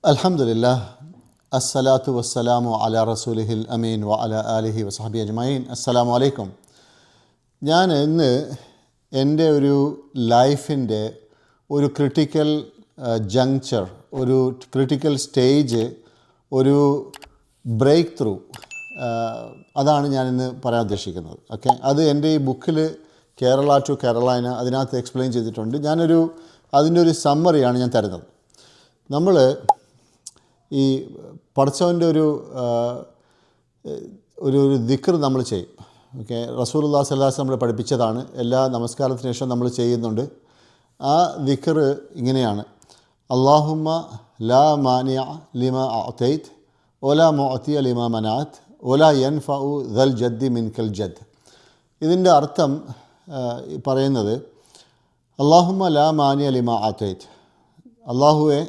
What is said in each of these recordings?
അൽഹംദുലില്ലാഹ് അസ്സലാത്തു വസ്സലാമു അലാ റസൂലിഹിൽ അമീൻ വ അലാ ആലിഹി വസഹബി അജ്മഈൻ. അസ്സലാമു അലൈക്കും. ഞാൻ ഇന്ന് എൻ്റെ ഒരു ലൈഫിൻ്റെ ഒരു ക്രിട്ടിക്കൽ ജങ്ചർ, ഒരു ക്രിട്ടിക്കൽ സ്റ്റേജ്, ഒരു ബ്രേക്ക് ത്രൂ, അതാണ് ഞാനിന്ന് പറയാൻ ഉദ്ദേശിക്കുന്നത്. ഓക്കെ, അത് എൻ്റെ ഈ ബുക്കിൽ കേരള ടു കരോളൈന അതിനകത്ത് എക്സ്പ്ലെയിൻ ചെയ്തിട്ടുണ്ട്. അതിൻ്റെ ഒരു സമ്മറിയാണ് ഞാൻ തരുന്നത്. നമ്മൾ ഈ പടച്ചവൻ്റെ ഒരു ദിക്ർ നമ്മൾ ചെയ്യും. ഓക്കെ, റസൂലുള്ളാഹി സ്വല്ലല്ലാഹു അലൈഹി വസല്ലം നമ്മൾ പഠിപ്പിച്ചതാണ്. എല്ലാ നമസ്കാരത്തിന് ശേഷം നമ്മൾ ചെയ്യുന്നുണ്ട്. ആ ദിക്ർ ഇങ്ങനെയാണ്: അല്ലാഹുമ്മ ലാ മാനിഅ ലിമാ അഅതൈത് വലാ മുഅതിയ ലിമാ മനാഅത് വലാ യൻഫഉ ദൽ ജദ്ദി മിൻകൽ ജദ്ദ്. ഇതിൻ്റെ അർത്ഥം പറയുന്നത്, അല്ലാഹുമ്മ ലാ മാനിഅ ലിമാ അഅതൈത്, അല്ലാഹുവേ,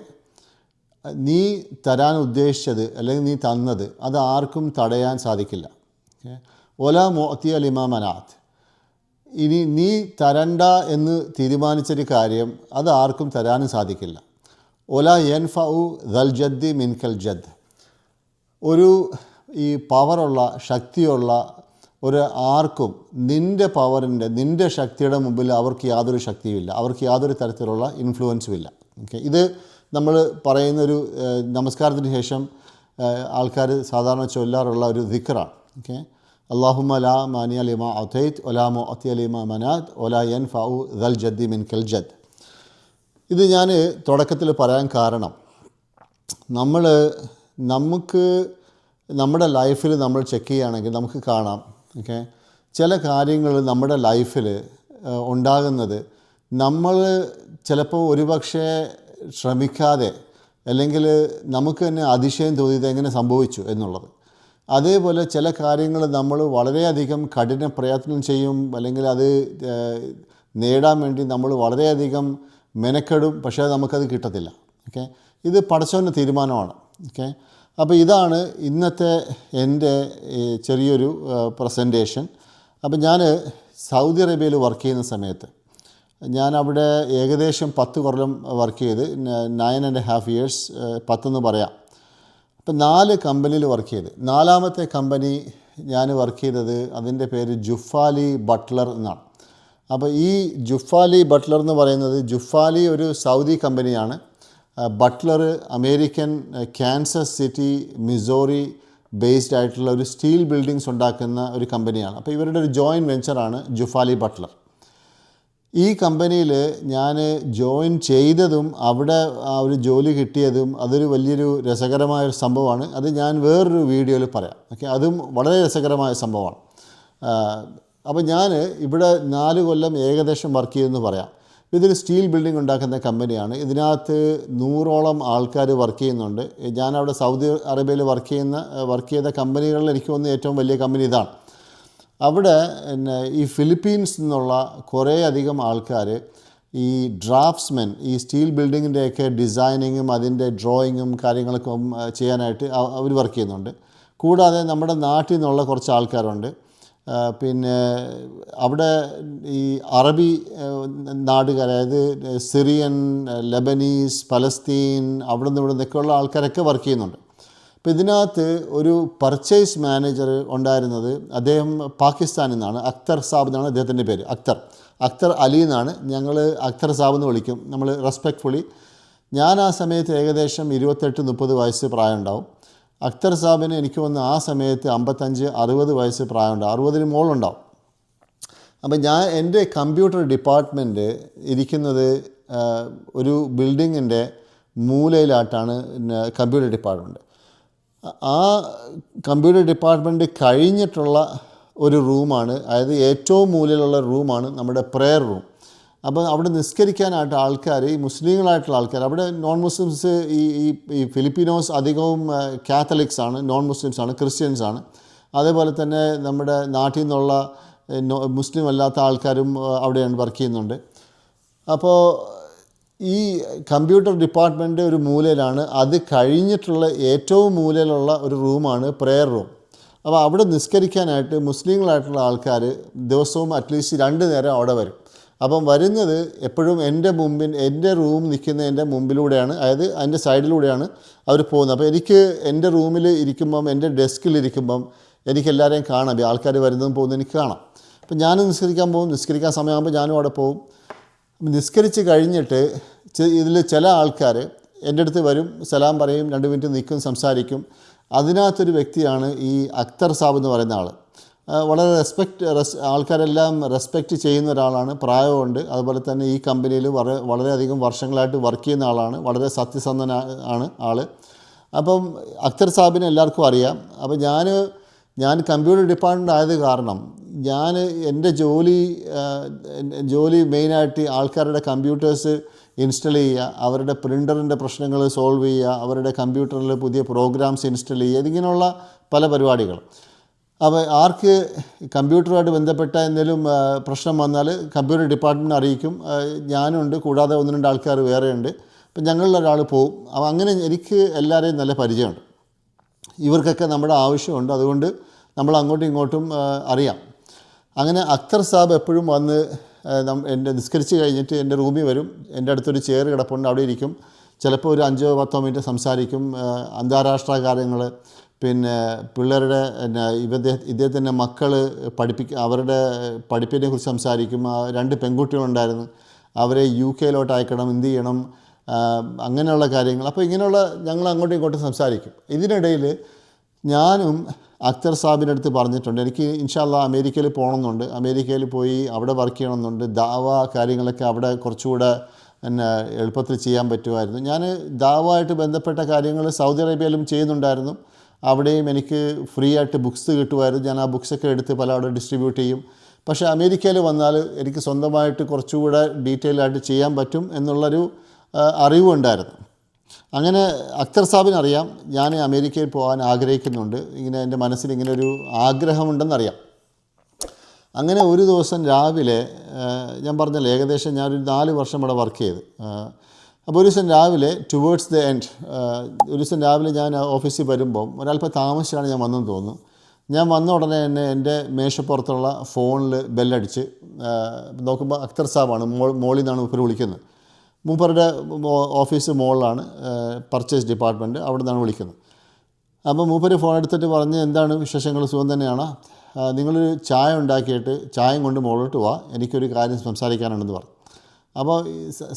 നീ തരാൻ ഉദ്ദേശിച്ചത് അല്ലെങ്കിൽ നീ തന്നത് അത് ആർക്കും തടയാൻ സാധിക്കില്ല. ഒല മുഅതിയ ലിമാ മനാഅത്, ഇനി നീ തരണ്ട എന്ന് തീരുമാനിച്ചൊരു കാര്യം അത് ആർക്കും തരാനും സാധിക്കില്ല. ഒല യൻഫഉ ദൽ ജദ്ദി മിൻകൽ ജദ്ദ്, ഒരു ഈ പവറുള്ള ശക്തിയുള്ള ഒരു ആർക്കും നിൻ്റെ പവറിൻ്റെ, നിൻ്റെ ശക്തിയുടെ മുമ്പിൽ അവർക്ക് യാതൊരു ശക്തിയുമില്ല, അവർക്ക് യാതൊരു തരത്തിലുള്ള ഇൻഫ്ലുവൻസും ഇല്ല. ഓക്കെ, ഇത് നമ്മൾ പറയുന്നൊരു നമസ്കാരത്തിന് ശേഷം ആൾക്കാർ സാധാരണ ചൊല്ലാറുള്ള ഒരു ദിക്റാണ്. ഓക്കെ, അല്ലാഹുമ്മ ലാ മാനിഅ ലിമാ അഅതൈത് വലാ മുഅതിയ ലിമാ മനാഅത് വലാ യൻഫഉ ദൽ ജദ്ദി മിൻകൽ ജദ്ദ്. ഇത് ഞാൻ തുടക്കത്തിൽ പറയാൻ കാരണം, നമുക്ക് നമ്മുടെ ലൈഫിൽ നമ്മൾ ചെക്ക് ചെയ്യുകയാണെങ്കിൽ നമുക്ക് കാണാം. ഓക്കെ, ചില കാര്യങ്ങൾ നമ്മുടെ ലൈഫിൽ ഉണ്ടാകുന്നത് നമ്മൾ ചിലപ്പോൾ ഒരുപക്ഷെ ശ്രമിക്കാതെ, അല്ലെങ്കിൽ നമുക്ക് തന്നെ അതിശയം തോന്നിയത് എങ്ങനെ സംഭവിച്ചു എന്നുള്ളത്. അതേപോലെ ചില കാര്യങ്ങൾ നമ്മൾ വളരെയധികം കഠിന പ്രയത്നം ചെയ്യും, അല്ലെങ്കിൽ അത് നേടാൻ വേണ്ടി നമ്മൾ വളരെയധികം മെനക്കെടും, പക്ഷേ നമുക്കത് കിട്ടത്തില്ല. ഓക്കെ, ഇത് പടച്ചവൻ്റെ തീരുമാനമാണ്. ഓക്കെ, അപ്പോൾ ഇതാണ് ഇന്നത്തെ എൻ്റെ ചെറിയൊരു പ്രസൻറ്റേഷൻ. അപ്പോൾ ഞാൻ സൗദി അറേബ്യയിൽ വർക്ക് ചെയ്യുന്ന സമയത്ത് ഞാൻ അവിടെ ഏകദേശം 10 കൊല്ലം വർക്ക് ചെയ്ത്, 9.5 years, 10 പറയാം. അപ്പം 4 കമ്പനിയിൽ വർക്ക് ചെയ്ത്, 4ാമത്തെ കമ്പനി ഞാൻ വർക്ക് ചെയ്തത് അതിൻ്റെ പേര് ജുഫാലി ബട്ട്ലർ എന്നാണ്. അപ്പോൾ ഈ ജുഫാലി ബട്ട്ലർ എന്ന് പറയുന്നത്, ജുഫാലി ഒരു സൗദി കമ്പനിയാണ്. Butler American Kansas City, Missouri based ആയിട്ടുള്ള ഒരു സ്റ്റീൽ ബിൽഡിങ്സ് ഉണ്ടാക്കുന്ന ഒരു കമ്പനിയാണ്. അപ്പോൾ ഇവരുടെ ഒരു ജോയിൻറ്റ് വെഞ്ചറാണ് ജുഫാലി ബട്ട്ലർ. ഈ കമ്പനിയിൽ ഞാൻ ജോയിൻ ചെയ്തതും അവിടെ ആ ഒരു ജോലി കിട്ടിയതും അതൊരു വലിയൊരു രസകരമായൊരു സംഭവമാണ്. അത് ഞാൻ വേറൊരു വീഡിയോയിൽ പറയാം. ഓക്കെ, അതും വളരെ രസകരമായ സംഭവമാണ്. അപ്പോൾ ഞാൻ ഇവിടെ 4 കൊല്ലം ഏകദേശം വർക്ക് ചെയ്തെന്ന് പറയാം. ഇതൊരു സ്റ്റീൽ ബിൽഡിംഗ് ഉണ്ടാക്കുന്ന കമ്പനിയാണ്. ഇതിനകത്ത് 100ഓളം ആൾക്കാർ വർക്ക് ചെയ്യുന്നുണ്ട്. ഞാനവിടെ സൗദി അറേബ്യയിൽ വർക്ക് ചെയ്ത കമ്പനികളിൽ എനിക്ക് തോന്നുന്ന ഏറ്റവും വലിയ കമ്പനി ഇതാണ്. അവിടെ ഈ ഫിലിപ്പീൻസ് നിന്നുള്ള കുറേ അധികം ആൾക്കാർ ഈ ഡ്രാഫ്റ്റ്സ്മെൻ, ഈ സ്റ്റീൽ ബിൽഡിങ്ങിൻ്റെയൊക്കെ ഡിസൈനിങ്ങും അതിൻ്റെ ഡ്രോയിങ്ങും കാര്യങ്ങളൊക്കെ ചെയ്യാനായിട്ട് അവർ വർക്ക് ചെയ്യുന്നുണ്ട്. കൂടാതെ നമ്മുടെ നാട്ടിൽ നിന്നുള്ള കുറച്ച് ആൾക്കാരുണ്ട്. പിന്നെ അവിടെ ഈ അറബി നാടുകാർ, അതായത് സിറിയൻ, ലെബനീസ്, പലസ്തീൻ, അവിടെ നിന്ന് ഇവിടെ നിന്നൊക്കെയുള്ള ആൾക്കാരൊക്കെ വർക്ക് ചെയ്യുന്നുണ്ട്. അപ്പോൾ ഇതിനകത്ത് ഒരു പർച്ചേസ് മാനേജർ ഉണ്ടായിരുന്നത്, അദ്ദേഹം പാകിസ്ഥാനിൽ നിന്നാണ്. അക്തർ സാബ് എന്നാണ് അദ്ദേഹത്തിൻ്റെ പേര്. അക്തർ അലി എന്നാണ്. ഞങ്ങൾ അക്തർ സാബ് എന്ന് വിളിക്കും നമ്മൾ റെസ്പെക്റ്റ്ഫുള്ളി. ഞാൻ ആ സമയത്ത് ഏകദേശം 28-30 വയസ്സ് പ്രായം ഉണ്ടാവും. അക്തർ സാബിന് എനിക്ക് വന്ന് ആ സമയത്ത് 55-60 വയസ്സ് പ്രായമുണ്ടാവും, 60-ന് മുകളിലുണ്ടാവും. അപ്പം എൻ്റെ കമ്പ്യൂട്ടർ ഡിപ്പാർട്ട്മെൻറ്റ് ഇരിക്കുന്നത് ഒരു ബിൽഡിങ്ങിൻ്റെ മൂലയിലായിട്ടാണ് കമ്പ്യൂട്ടർ ഡിപ്പാർട്ട്മെൻറ്റ്. ആ കമ്പ്യൂട്ടർ ഡിപ്പാർട്ട്മെൻറ്റ് കഴിഞ്ഞിട്ടുള്ള ഒരു റൂമാണ്, അതായത് ഏറ്റവും മൂലയിലുള്ള റൂമാണ് നമ്മുടെ പ്രെയർ റൂം. അപ്പോൾ അവിടെ നിസ്കരിക്കാനായിട്ട് ആൾക്കാർ, ഈ മുസ്ലിങ്ങളായിട്ടുള്ള ആൾക്കാർ, അവിടെ നോൺ മുസ്ലിംസ്, ഈ ഫിലിപ്പീനോസ് അധികവും കാത്തലിക്സ് ആണ്, നോൺ മുസ്ലിംസ് ആണ്, ക്രിസ്ത്യൻസ് ആണ്. അതേപോലെ തന്നെ നമ്മുടെ നാട്ടിൽ നിന്നുള്ള മുസ്ലിം അല്ലാത്ത ആൾക്കാരും അവിടെയാണ് വർക്ക് ചെയ്യുന്നുണ്ട്. അപ്പോൾ ഈ കമ്പ്യൂട്ടർ ഡിപ്പാർട്ട്മെൻറ്റ് ഒരു മൂലയിലാണ്. അത് കഴിഞ്ഞിട്ടുള്ള ഏറ്റവും മൂലയിലുള്ള ഒരു റൂമാണ് പ്രെയർ റൂം. അപ്പോൾ അവിടെ നിസ്കരിക്കാനായിട്ട് മുസ്ലിങ്ങളായിട്ടുള്ള ആൾക്കാർ ദിവസവും അറ്റ്ലീസ്റ്റ് 2 നേരം അവിടെ വരും. അപ്പം വരുന്നത് എപ്പോഴും എൻ്റെ റൂം നിൽക്കുന്ന എൻ്റെ മുമ്പിലൂടെയാണ്, അതായത് അതിൻ്റെ സൈഡിലൂടെയാണ് അവർ പോകുന്നത്. അപ്പോൾ എനിക്ക് എൻ്റെ റൂമിൽ ഇരിക്കുമ്പം, എൻ്റെ ഡെസ്കിലിരിക്കുമ്പം എനിക്ക് എല്ലാവരെയും കാണാം, ആൾക്കാർ വരുന്നതും പോകുന്നതും എനിക്ക് കാണാം. അപ്പം ഞാനും നിസ്കരിക്കാൻ പോകും, നിസ്കരിക്കാൻ സമയമാകുമ്പോൾ ഞാനും അവിടെ പോകും. നിസ്കരിച്ച് കഴിഞ്ഞിട്ട് ഇതിൽ ചില ആൾക്കാർ എൻ്റെ അടുത്ത് വരും, സലാം പറയും, 2 മിനിറ്റ് നിൽക്കും, സംസാരിക്കും. അതിനകത്തൊരു വ്യക്തിയാണ് ഈ അക്തർ സാബ് എന്ന് പറയുന്ന ആൾ. വളരെ ആൾക്കാരെല്ലാം റെസ്പെക്റ്റ് ചെയ്യുന്ന ഒരാളാണ്, പ്രായമുണ്ട്. അതുപോലെ തന്നെ ഈ കമ്പനിയിൽ വളരെയധികം വർഷങ്ങളായിട്ട് വർക്ക് ചെയ്യുന്ന ആളാണ്, വളരെ സത്യസന്ധനാണ് ആൾ. അപ്പം അക്തർ സാബിനെ എല്ലാവർക്കും അറിയാം. അപ്പം ഞാൻ കമ്പ്യൂട്ടർ ഡിപ്പാർട്ട്മെൻ്റ് ആയത് കാരണം എൻ്റെ ജോലി മെയിനായിട്ട് ആൾക്കാരുടെ കമ്പ്യൂട്ടേഴ്സ് ഇൻസ്റ്റോൾ ചെയ്യുക, അവരുടെ പ്രിൻ്ററിൻ്റെ പ്രശ്നങ്ങൾ സോൾവ് ചെയ്യുക, അവരുടെ കമ്പ്യൂട്ടറിൽ പുതിയ പ്രോഗ്രാംസ് ഇൻസ്റ്റോൾ ചെയ്യുക, ഇതിങ്ങനെയുള്ള പല പരിപാടികൾ. അപ്പോൾ ആർക്ക് കമ്പ്യൂട്ടറുമായിട്ട് ബന്ധപ്പെട്ട എന്തെങ്കിലും പ്രശ്നം വന്നാൽ കമ്പ്യൂട്ടർ ഡിപ്പാർട്ട്മെൻറ്റിനെ അറിയിക്കും. ഞാനുണ്ട്, കൂടാതെ 1-2 ആൾക്കാർ വേറെയുണ്ട്. അപ്പം ഞങ്ങളിലൊരാൾ പോവും. അപ്പോൾ അങ്ങനെ എനിക്ക് എല്ലാവരെയും നല്ല പരിചയമുണ്ട്. ഇവർക്കൊക്കെ നമ്മുടെ ആവശ്യമുണ്ട്, അതുകൊണ്ട് നമ്മൾ അങ്ങോട്ടും ഇങ്ങോട്ടും അറിയാം. അങ്ങനെ അക്തർ സാബ് എപ്പോഴും വന്ന് എൻ്റെ നിസ്കരിച്ച് കഴിഞ്ഞിട്ട് എൻ്റെ റൂമിൽ വരും. എൻ്റെ അടുത്തൊരു ചെയർ കിടപ്പുണ്ട്, അവിടെ ഇരിക്കും. ചിലപ്പോൾ ഒരു 5-10 മിനിറ്റ് സംസാരിക്കും. അന്താരാഷ്ട്ര കാര്യങ്ങൾ, പിന്നെ പിള്ളേരുടെ ഇദ്ദേഹത്തിൻ്റെ മക്കൾ അവരുടെ പഠിപ്പിനെ കുറിച്ച് സംസാരിക്കും. 2 പെൺകുട്ടികളുണ്ടായിരുന്നു, അവരെ UK അയക്കണം, എന്ത് ചെയ്യണം, അങ്ങനെയുള്ള കാര്യങ്ങൾ. അപ്പോൾ ഇങ്ങനെയുള്ള ഞങ്ങൾ അങ്ങോട്ടും ഇങ്ങോട്ടും സംസാരിക്കും. ഇതിനിടയിൽ ഞാനും അക്തർ സാബിൻ്റെ അടുത്ത് പറഞ്ഞിട്ടുണ്ട്, എനിക്ക് ഇൻഷാ അല്ലാഹ് അമേരിക്കയിൽ പോകണമെന്നുണ്ട്, അമേരിക്കയിൽ പോയി അവിടെ വർക്ക് ചെയ്യണമെന്നുണ്ട്. ദാവ കാര്യങ്ങളൊക്കെ അവിടെ കുറച്ചുകൂടെ എളുപ്പത്തിൽ ചെയ്യാൻ പറ്റുമായിരുന്നു. ഞാൻ ദാവമായിട്ട് ബന്ധപ്പെട്ട കാര്യങ്ങൾ സൗദി അറേബ്യയിലും ചെയ്യുന്നുണ്ടായിരുന്നു. അവിടെയും എനിക്ക് ഫ്രീ ആയിട്ട് ബുക്സ് കിട്ടുമായിരുന്നു. ഞാൻ ആ ബുക്സൊക്കെ എടുത്ത് പലവിടെ ഡിസ്ട്രിബ്യൂട്ട് ചെയ്യും. പക്ഷേ അമേരിക്കയിൽ വന്നാൽ എനിക്ക് സ്വന്തമായിട്ട് കുറച്ചുകൂടെ ഡീറ്റെയിൽ ആയിട്ട് ചെയ്യാൻ പറ്റും എന്നുള്ളൊരു അറിവുണ്ടായിരുന്നു. അങ്ങനെ അക്തർ സാബിനറിയാം ഞാൻ അമേരിക്കയിൽ പോകാൻ ആഗ്രഹിക്കുന്നുണ്ട്, ഇങ്ങനെ എൻ്റെ മനസ്സിൽ ഇങ്ങനെ ഒരു ആഗ്രഹമുണ്ടെന്നറിയാം. അങ്ങനെ ഒരു ദിവസം രാവിലെ, ഞാൻ പറഞ്ഞല്ലോ ഏകദേശം ഞാനൊരു 4 വർഷം ഇവിടെ വർക്ക് ചെയ്ത്. അപ്പോൾ ഒരു ദിവസം രാവിലെ ടുവേർഡ്സ് ദ എൻഡ്, ഒരു ദിവസം രാവിലെ ഞാൻ ഓഫീസിൽ വരുമ്പം ഒരല്പം താമസിച്ചാണ് ഞാൻ വന്നെന്ന് തോന്നുന്നു. ഞാൻ വന്ന ഉടനെ തന്നെ എൻ്റെ മേശപ്പുറത്തുള്ള ഫോണിൽ ബെല്ലടിച്ച് നോക്കുമ്പോൾ അക്തർ സാബാണ്, മോളിൽ നിന്നാണ് മൂപ്പർ വിളിക്കുന്നത്. മൂപ്പറുടെ ഓഫീസ് മോളിലാണ്, പർച്ചേസ് ഡിപ്പാർട്ട്മെൻറ്റ്, അവിടെ നിന്നാണ് വിളിക്കുന്നത്. അപ്പോൾ മൂപ്പർ ഫോൺ എടുത്തിട്ട് പറഞ്ഞ്, എന്താണ് വിശേഷങ്ങൾ, സുഖം തന്നെയാണ്, നിങ്ങളൊരു ചായ ഉണ്ടാക്കിയിട്ട് ചായയും കൊണ്ട് മുകളിലോട്ട് വാ, എനിക്കൊരു കാര്യം സംസാരിക്കാനുണ്ടെന്ന് പറഞ്ഞു. അപ്പോൾ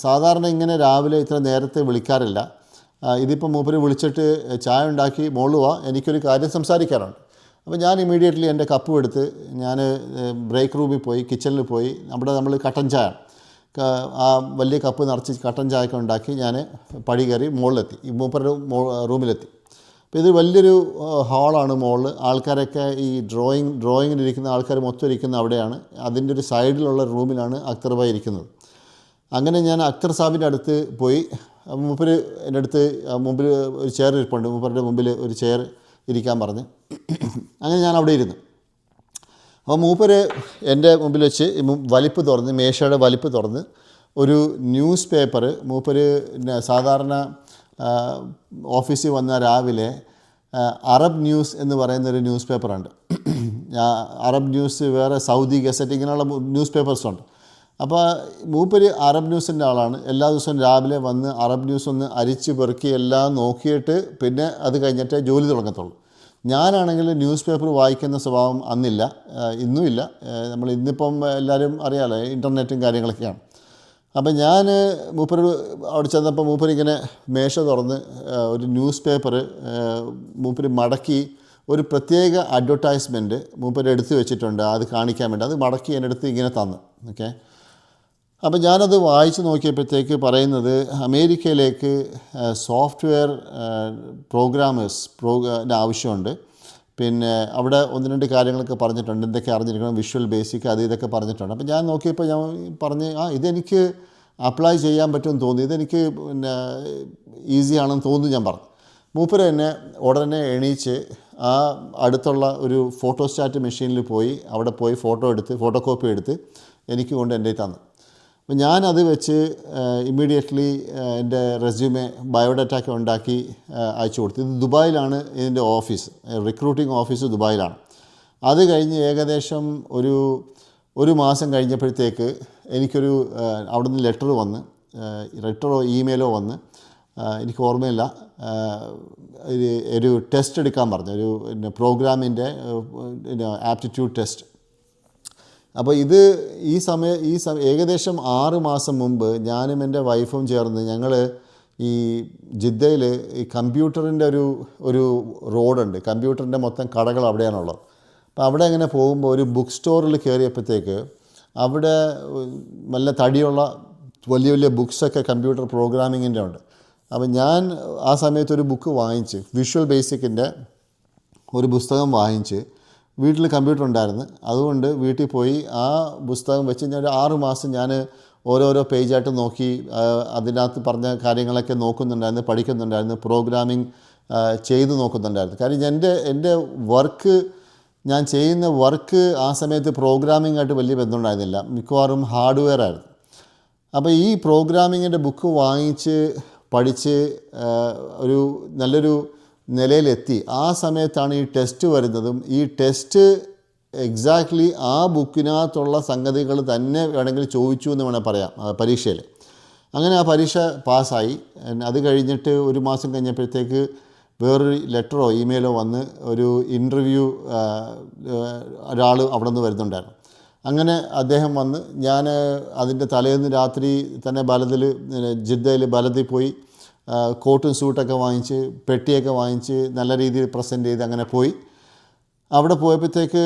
സാധാരണ ഇങ്ങനെ രാവിലെ ഇത്ര നേരത്തെ വിളിക്കാറില്ല. ഇതിപ്പോൾ മൂപ്പർ വിളിച്ചിട്ട് ചായ ഉണ്ടാക്കി മുകളിൽ വാ, എനിക്കൊരു കാര്യം സംസാരിക്കാനുണ്ട്. അപ്പോൾ ഞാൻ ഇമ്മീഡിയറ്റ്ലി എൻ്റെ കപ്പും എടുത്ത് ഞാൻ ബ്രേക്ക് റൂമിൽ പോയി, കിച്ചണിൽ പോയി. നമ്മൾ കട്ടൻ ചായ, ആ വലിയ കപ്പ് നിറച്ച് കട്ടൻ ചായയൊക്കെ ഉണ്ടാക്കി ഞാൻ പടി കയറി മുകളിലെത്തി, ഈ മൂപ്പരുടെ റൂമിലെത്തി. അപ്പോൾ ഇത് വലിയൊരു ഹാളാണ് മുകളിൽ. ആൾക്കാരൊക്കെ ഈ ഡ്രോയിങ്ങിലിരിക്കുന്ന ആൾക്കാർ മൊത്തം ഇരിക്കുന്ന അവിടെയാണ്. അതിൻ്റെ ഒരു സൈഡിലുള്ള റൂമിലാണ് അക്തർ ഭായി ഇരിക്കുന്നത്. അങ്ങനെ ഞാൻ അക്തർ സാബിൻ്റെ അടുത്ത് പോയി. മൂപ്പർ എൻ്റെ അടുത്ത് മുമ്പിൽ ഒരു ചെയർ ഇരിപ്പുണ്ട്, മൂപ്പരുടെ മുമ്പിൽ ഒരു ചെയർ ഇരിക്കാൻ പറഞ്ഞ്. അങ്ങനെ ഞാൻ അവിടെ ഇരുന്നു. അപ്പോൾ മൂപ്പർ എൻ്റെ മുമ്പിൽ വെച്ച് വലിപ്പ് തുറന്ന്, മേശയുടെ വലിപ്പ് തുറന്ന് ഒരു ന്യൂസ് പേപ്പർ, മൂപ്പർ സാധാരണ ഓഫീസിൽ വന്ന രാവിലെ അറബ് ന്യൂസ് എന്ന് പറയുന്നൊരു ന്യൂസ് പേപ്പറുണ്ട്. അറബ് ന്യൂസ്, വേറെ സൗദി ഗസറ്റ്, ഇങ്ങനെയുള്ള ന്യൂസ് പേപ്പേഴ്സുണ്ട്. അപ്പോൾ മൂപ്പർ അറബ് ന്യൂസിൻ്റെ ആളാണ്. എല്ലാ ദിവസവും രാവിലെ വന്ന് അറബ് ന്യൂസ് ഒന്ന് അരിച്ച് പെറുക്കി എല്ലാം നോക്കിയിട്ട് പിന്നെ അത് കഴിഞ്ഞിട്ടേ ജോലി തുടങ്ങത്തുള്ളൂ. ഞാനാണെങ്കിൽ ന്യൂസ് പേപ്പർ വായിക്കുന്ന സ്വഭാവം അന്നില്ല, ഇന്നുമില്ല. ഇന്നിപ്പം എല്ലാവരും അറിയാമല്ലോ, ഇൻ്റർനെറ്റും കാര്യങ്ങളൊക്കെയാണ്. അപ്പം ഞാൻ മൂപ്പർ അവിടെ ചെന്നപ്പോൾ മൂപ്പരിങ്ങനെ മേശ തുറന്ന് ഒരു ന്യൂസ് പേപ്പർ മൂപ്പർ മടക്കി ഒരു പ്രത്യേക അഡ്വർടൈസ്മെൻറ്റ് മൂപ്പർ എടുത്ത് വെച്ചിട്ടുണ്ട്, അത് കാണിക്കാൻ വേണ്ടി. അത് മടക്കി എൻ്റെ അടുത്ത് ഇങ്ങനെ തന്നു. ഓക്കെ, അപ്പോൾ ഞാനത് വായിച്ച് നോക്കിയപ്പോഴത്തേക്ക് പറയുന്നത് അമേരിക്കയിലേക്ക് സോഫ്റ്റ്വെയർ പ്രോഗ്രാമേഴ്സിൻ്റെ ആവശ്യമുണ്ട്. പിന്നെ അവിടെ 1-2 കാര്യങ്ങളൊക്കെ പറഞ്ഞിട്ടുണ്ട്, എന്തൊക്കെ അറിഞ്ഞിരിക്കണം, വിഷ്വൽ ബേസിക്, അത് ഇതൊക്കെ പറഞ്ഞിട്ടുണ്ട്. അപ്പോൾ ഞാൻ നോക്കിയപ്പോൾ ഞാൻ പറഞ്ഞ്, ഇതെനിക്ക് അപ്ലൈ ചെയ്യാൻ പറ്റുമെന്ന് തോന്നി, ഇതെനിക്ക് പിന്നെ ഈസിയാണെന്ന് തോന്നുന്നു ഞാൻ പറഞ്ഞു. മൂപ്പര് തന്നെ ഉടനെ എണീച്ച് ആ അടുത്തുള്ള ഒരു ഫോട്ടോസ്റ്റാറ്റ് മെഷീനിൽ പോയി അവിടെ പോയി ഫോട്ടോ കോപ്പി എടുത്ത് എനിക്ക് കൊണ്ട് എൻ്റെ തന്നു. അപ്പോൾ ഞാനത് വെച്ച് ഇമ്മീഡിയറ്റ്ലി എൻ്റെ റെസ്യൂമെ, ബയോഡാറ്റയൊക്കെ ഉണ്ടാക്കി അയച്ചു കൊടുത്തു. ഇത് ദുബായിലാണ് ഇതിൻ്റെ ഓഫീസ്, റിക്രൂട്ടിംഗ് ഓഫീസ് ദുബായിലാണ്. അത് കഴിഞ്ഞ് ഏകദേശം ഒരു മാസം കഴിഞ്ഞപ്പോഴത്തേക്ക് എനിക്കൊരു അവിടുന്ന് ലെറ്ററോ ഇമെയിലോ വന്ന്, എനിക്ക് ഓർമ്മയില്ല, ഒരു ടെസ്റ്റ് എടുക്കാൻ പറഞ്ഞു, ഒരു പ്രോഗ്രാമിൻ്റെ ആപ്റ്റിറ്റ്യൂഡ് ടെസ്റ്റ്. അപ്പോൾ ഏകദേശം 6 മാസം മുമ്പ് ഞാനും എൻ്റെ വൈഫും ചേർന്ന് ഞങ്ങൾ ഈ ജിദ്ദയിൽ ഈ കമ്പ്യൂട്ടറിൻ്റെ ഒരു റോഡുണ്ട്, കമ്പ്യൂട്ടറിൻ്റെ മൊത്തം കടകൾ അവിടെയാണുള്ളത്. അപ്പോൾ അവിടെ അങ്ങനെ പോകുമ്പോൾ ഒരു ബുക്ക് സ്റ്റോറിൽ കയറിയപ്പോഴത്തേക്ക് അവിടെ നല്ല തടിയുള്ള വലിയ വലിയ ബുക്സൊക്കെ കമ്പ്യൂട്ടർ പ്രോഗ്രാമിങ്ങിൻ്റെ ഉണ്ട്. അപ്പോൾ ഞാൻ ആ സമയത്ത് ഒരു ബുക്ക് വാങ്ങിച്ച്, വിഷ്വൽ ബേസിക്കിൻ്റെ ഒരു പുസ്തകം വാങ്ങിച്ച്, വീട്ടിൽ കമ്പ്യൂട്ടർ ഉണ്ടായിരുന്നു, അതുകൊണ്ട് വീട്ടിൽ പോയി ആ പുസ്തകം വെച്ച് ഞാൻ ഒരു 6 മാസം ഞാൻ ഓരോരോ പേജായിട്ട് നോക്കി, അതിനകത്ത് പറഞ്ഞ കാര്യങ്ങളൊക്കെ നോക്കുന്നുണ്ടായിരുന്നു, പഠിക്കുന്നുണ്ടായിരുന്നു, പ്രോഗ്രാമിംഗ് ചെയ്ത് നോക്കുന്നുണ്ടായിരുന്നു. കാര്യം എൻ്റെ ഞാൻ ചെയ്യുന്ന വർക്ക് ആ സമയത്ത് പ്രോഗ്രാമിംഗായിട്ട് വലിയ ബന്ധമുണ്ടായിരുന്നില്ല, മിക്കവാറും ഹാർഡ്വെയർ ആയിരുന്നു. അപ്പോൾ ഈ പ്രോഗ്രാമിങ്ങിൻ്റെ ബുക്ക് വാങ്ങിച്ച് പഠിച്ച് ഒരു നല്ലൊരു നിലയിലെത്തി. ആ സമയത്താണ് ഈ ടെസ്റ്റ് വരുന്നതും, ഈ ടെസ്റ്റ് എക്സാക്ട്ലി ആ ബുക്കിനകത്തുള്ള സംഗതികൾ തന്നെ വേണമെങ്കിൽ ചോദിച്ചു എന്ന് വേണമെങ്കിൽ പറയാം പരീക്ഷയിൽ. അങ്ങനെ ആ പരീക്ഷ പാസ്സായി. അത് കഴിഞ്ഞിട്ട് ഒരു മാസം കഴിഞ്ഞപ്പോഴത്തേക്ക് വേറൊരു ലെറ്ററോ ഇമെയിലോ വന്ന് ഒരു ഇൻ്റർവ്യൂ ഒരാൾ അവിടെ നിന്ന് വരുന്നുണ്ടായിരുന്നു. അങ്ങനെ അദ്ദേഹം വന്ന്, ഞാൻ അതിൻ്റെ തലേന്ന് രാത്രി തന്നെ ജിദ്ദയിൽ ബലദിൽ പോയി കോട്ടും സൂട്ടൊക്കെ വാങ്ങിച്ച് പെട്ടിയൊക്കെ വാങ്ങിച്ച് നല്ല രീതിയിൽ പ്രസൻറ്റ് ചെയ്ത് അങ്ങനെ പോയി. അവിടെ പോയപ്പോഴത്തേക്ക്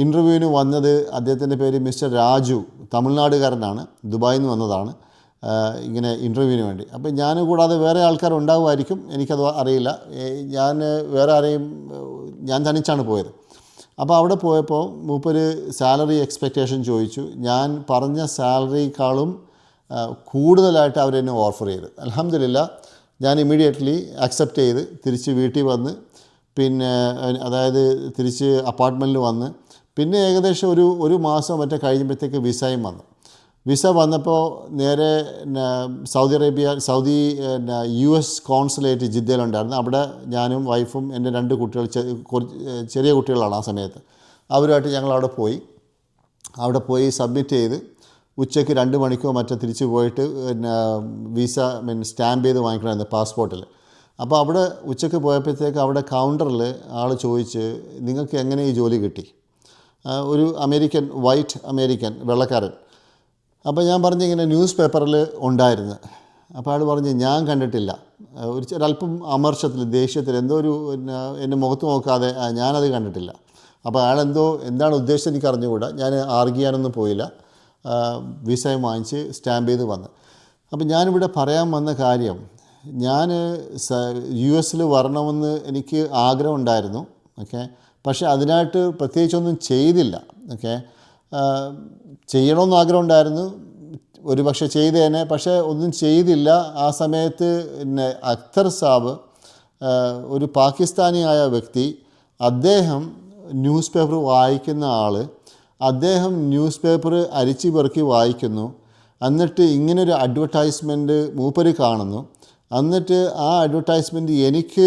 ഇൻ്റർവ്യൂവിന് വന്നത് അദ്ദേഹത്തിൻ്റെ പേര് മിസ്റ്റർ രാജു, തമിഴ്നാടുകാരനാണ്, ദുബായിൽ നിന്ന് വന്നതാണ് ഇങ്ങനെ ഇൻ്റർവ്യൂവിന് വേണ്ടി. അപ്പോൾ ഞാൻ കൂടാതെ വേറെ ആൾക്കാരുണ്ടാകുമായിരിക്കും, എനിക്കത് അറിയില്ല. ഞാൻ തനിച്ചാണ് പോയത്. അപ്പോൾ അവിടെ പോയപ്പോൾ മൂപ്പര് സാലറി എക്സ്പെക്റ്റേഷൻ ചോദിച്ചു. ഞാൻ പറഞ്ഞ സാലറിയേക്കാളും കൂടുതലായിട്ട് അവരെന്നെ ഓഫർ ചെയ്ത്. അൽഹംദുലില്ലാ ഞാൻ ഇമ്മീഡിയറ്റ്ലി അക്സെപ്റ്റ് ചെയ്ത് തിരിച്ച് വീട്ടിൽ വന്ന്, പിന്നെ അതായത് തിരിച്ച് അപ്പാർട്ട്മെൻറ്റിൽ വന്ന്, പിന്നെ ഏകദേശം ഒരു മാസം മറ്റേ കഴിഞ്ഞപ്പോഴത്തേക്ക് വിസയും വന്നു. വിസ വന്നപ്പോൾ നേരെ സൗദി US കോൺസുലേറ്റ് ജിദ്ദയിലുണ്ടായിരുന്നു. അവിടെ ഞാനും വൈഫും എൻ്റെ 2 കുട്ടികൾ, ചെറിയ കുട്ടികളാണ് ആ സമയത്ത്, അവരുമായിട്ട് ഞങ്ങളവിടെ പോയി സബ്മിറ്റ് ചെയ്ത് ഉച്ചയ്ക്ക് 2 മണിക്കോ മറ്റോ തിരിച്ച് പോയിട്ട് വിസ സ്റ്റാമ്പ് ചെയ്ത് വാങ്ങിക്കണമായിരുന്നു പാസ്പോർട്ടിൽ. അപ്പോൾ അവിടെ ഉച്ചയ്ക്ക് പോയപ്പോഴത്തേക്ക് അവിടെ കൗണ്ടറിൽ ആൾ ചോദിച്ച്, നിങ്ങൾക്ക് എങ്ങനെ ഈ ജോലി കിട്ടി? ഒരു വൈറ്റ് അമേരിക്കൻ വെള്ളക്കാരൻ. അപ്പോൾ ഞാൻ പറഞ്ഞു ഇങ്ങനെ ന്യൂസ് പേപ്പറിൽ ഉണ്ടായിരുന്നു. അപ്പോൾ ആൾ പറഞ്ഞ് ഞാൻ കണ്ടിട്ടില്ല. ഒരല്പം അമർഷത്തിൽ, ദേഷ്യത്തിൽ, എൻ്റെ മുഖത്ത് നോക്കാതെ ഞാനത് കണ്ടിട്ടില്ല. അപ്പോൾ എന്താണ് ഉദ്ദേശിച്ചത് എനിക്ക് അറിഞ്ഞുകൂടാ. ഞാൻ ആർഗ്യാനൊന്നും പോയില്ല, വിസയും വാങ്ങിച്ച് സ്റ്റാമ്പ് ചെയ്ത് വന്ന്. അപ്പോൾ ഞാനിവിടെ പറയാൻ വന്ന കാര്യം, ഞാൻ US വരണമെന്ന് എനിക്ക് ആഗ്രഹം ഉണ്ടായിരുന്നു, ഓക്കെ. പക്ഷേ അതിനായിട്ട് പ്രത്യേകിച്ചൊന്നും ചെയ്തില്ല, ഓക്കെ. ചെയ്യണമെന്ന് ആഗ്രഹം ഉണ്ടായിരുന്നു, ഒരു പക്ഷേ ചെയ്തേനെ, പക്ഷേ ഒന്നും ചെയ്തില്ല. ആ സമയത്ത് അക്തർ സാബ്, ഒരു പാകിസ്ഥാനിയായ വ്യക്തി, അദ്ദേഹം ന്യൂസ് പേപ്പർ വായിക്കുന്ന ആൾ, അദ്ദേഹം ന്യൂസ് പേപ്പർ അരിച്ചു പെറുക്കി വായിക്കുന്നു. എന്നിട്ട് ഇങ്ങനൊരു അഡ്വർടൈസ്മെൻറ്റ് മൂപ്പര് കാണുന്നു. എന്നിട്ട് ആ അഡ്വർടൈസ്മെൻറ്റ് എനിക്ക്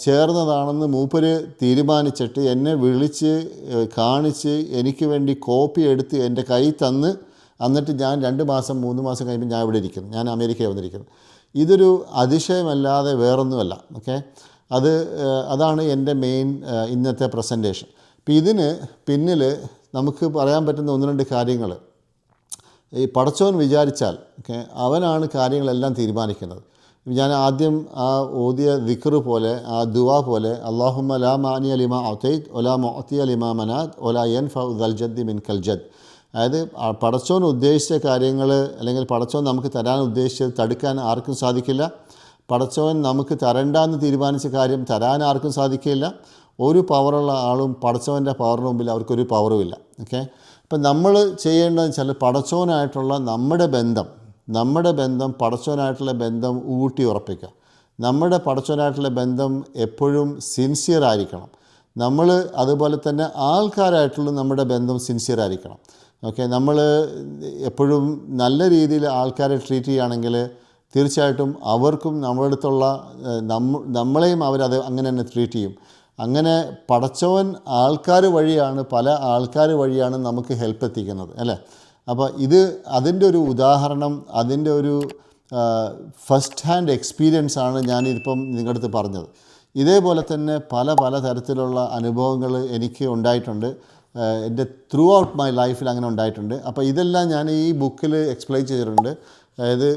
ചേർന്നതാണെന്ന് മൂപ്പര് തീരുമാനിച്ചിട്ട് എന്നെ വിളിച്ച് കാണിച്ച് എനിക്ക് വേണ്ടി കോപ്പി എടുത്ത് എൻ്റെ കൈ തന്ന്, എന്നിട്ട് ഞാൻ 2 മാസം 3 മാസം കഴിയുമ്പോൾ ഞാൻ ഇവിടെ ഇരിക്കുന്നു, ഞാൻ അമേരിക്കയിൽ വന്നിരിക്കുന്നു. ഇതൊരു അതിശയമല്ലാതെ വേറൊന്നുമല്ല, ഓക്കെ. അതാണ് എൻ്റെ മെയിൻ ഇന്നത്തെ പ്രസൻറ്റേഷൻ. അപ്പോൾ ഇതിന് പിന്നിൽ നമുക്ക് പറയാൻ പറ്റുന്ന 1-2 കാര്യങ്ങൾ. ഈ പടച്ചവൻ വിചാരിച്ചാൽ, ഓക്കെ, അവനാണ് കാര്യങ്ങളെല്ലാം തീരുമാനിക്കുന്നത്. ഞാൻ ആദ്യം ആ ഓതിയ ദിക്ർ പോലെ, ആ ദുആ പോലെ, അല്ലാഹുമ്മ ലാ മാനിയ ലിമാ അഅതൈത് വലാ മുഅതിയ ലിമാ മനാത് വലാ യൻഫഉ ദൽ ജദ്ദി മിൻകൽ ജദ്. അതായത് പടച്ചവൻ ഉദ്ദേശിച്ച കാര്യങ്ങൾ, അല്ലെങ്കിൽ പടച്ചവൻ നമുക്ക് തരാൻ ഉദ്ദേശിച്ചത് തടുക്കാൻ ആർക്കും സാധിക്കില്ല. പടച്ചവൻ നമുക്ക് തരണ്ടെന്ന് തീരുമാനിച്ച കാര്യം തരാൻ ആർക്കും സാധിക്കില്ല. ഒരു പവറുള്ള ആളും പടച്ചവൻ്റെ പവറിന് മുമ്പിൽ അവർക്കൊരു പവറുമില്ല, ഓക്കെ. അപ്പം നമ്മൾ ചെയ്യേണ്ടതെന്ന് വെച്ചാൽ പടച്ചവനായിട്ടുള്ള നമ്മുടെ ബന്ധം പടച്ചവനായിട്ടുള്ള ബന്ധം ഊട്ടി ഉറപ്പിക്കുക. നമ്മുടെ പടച്ചവനായിട്ടുള്ള ബന്ധം എപ്പോഴും സിൻസിയർ ആയിരിക്കണം. നമ്മൾ അതുപോലെ തന്നെ ആൾക്കാരായിട്ടുള്ള നമ്മുടെ ബന്ധം സിൻസിയർ ആയിരിക്കണം, ഓക്കെ. നമ്മൾ എപ്പോഴും നല്ല രീതിയിൽ ആൾക്കാരെ ട്രീറ്റ് ചെയ്യുകയാണെങ്കിൽ തീർച്ചയായിട്ടും അവർക്കും നമ്മുടെ അടുത്തുള്ള നമ്മളെയും അവരത് അങ്ങനെ തന്നെ ട്രീറ്റ് ചെയ്യും. അങ്ങനെ പടച്ചവൻ ആൾക്കാർ വഴിയാണ്, പല ആൾക്കാർ വഴിയാണ് നമുക്ക് ഹെൽപ്പ് എത്തിക്കുന്നത് അല്ലേ. അപ്പോൾ അതിൻ്റെ ഒരു ഉദാഹരണം, അതിൻ്റെ ഒരു ഫസ്റ്റ് ഹാൻഡ് എക്സ്പീരിയൻസ് ആണ് ഞാനിതിപ്പം നിങ്ങളുടെ അടുത്ത് പറഞ്ഞത്. ഇതേപോലെ തന്നെ പല തരത്തിലുള്ള അനുഭവങ്ങൾ എനിക്ക് ഉണ്ടായിട്ടുണ്ട്, എൻ്റെ ത്രൂ ഔട്ട് മൈ ലൈഫിൽ അങ്ങനെ ഉണ്ടായിട്ടുണ്ട്. അപ്പോൾ ഇതെല്ലാം ഞാൻ ഈ ബുക്കിൽ എക്സ്പ്ലെയിൻ ചെയ്തിട്ടുണ്ട്. അതായത്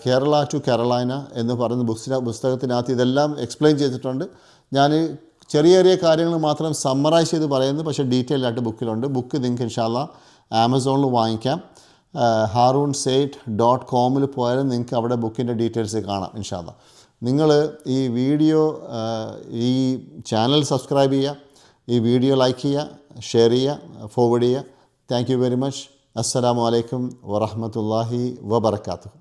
കേരള ടു കരോളൈന എന്ന് പറയുന്ന പുസ്തകത്തിനകത്ത് ഇതെല്ലാം എക്സ്പ്ലെയിൻ ചെയ്തിട്ടുണ്ട്. ഞാൻ ചെറിയ കാര്യങ്ങൾ മാത്രം സമ്മറൈസ് ചെയ്ത് പറയുന്നു, പക്ഷേ ഡീറ്റെയിൽ ആയിട്ട് ബുക്കിലുണ്ട്. ബുക്ക് നിങ്ങൾക്ക് ഇൻഷാല്ലാ ആമസോണിൽ വാങ്ങിക്കാം. haroonsaid.com പോയാലും നിങ്ങൾക്ക് അവിടെ ബുക്കിൻ്റെ ഡീറ്റെയിൽസ് കാണാം ഇൻഷാല്ലാ. നിങ്ങൾ ഈ വീഡിയോ, ഈ ചാനൽ സബ്സ്ക്രൈബ് ചെയ്യുക, ഈ വീഡിയോ ലൈക്ക് ചെയ്യുക, ഷെയർ ചെയ്യുക, ഫോർവേഡ് ചെയ്യുക. Thank you very much. അസ്സലാമു അലൈക്കും വറഹ്മത്തുള്ളാഹി വബറകാതുഹു.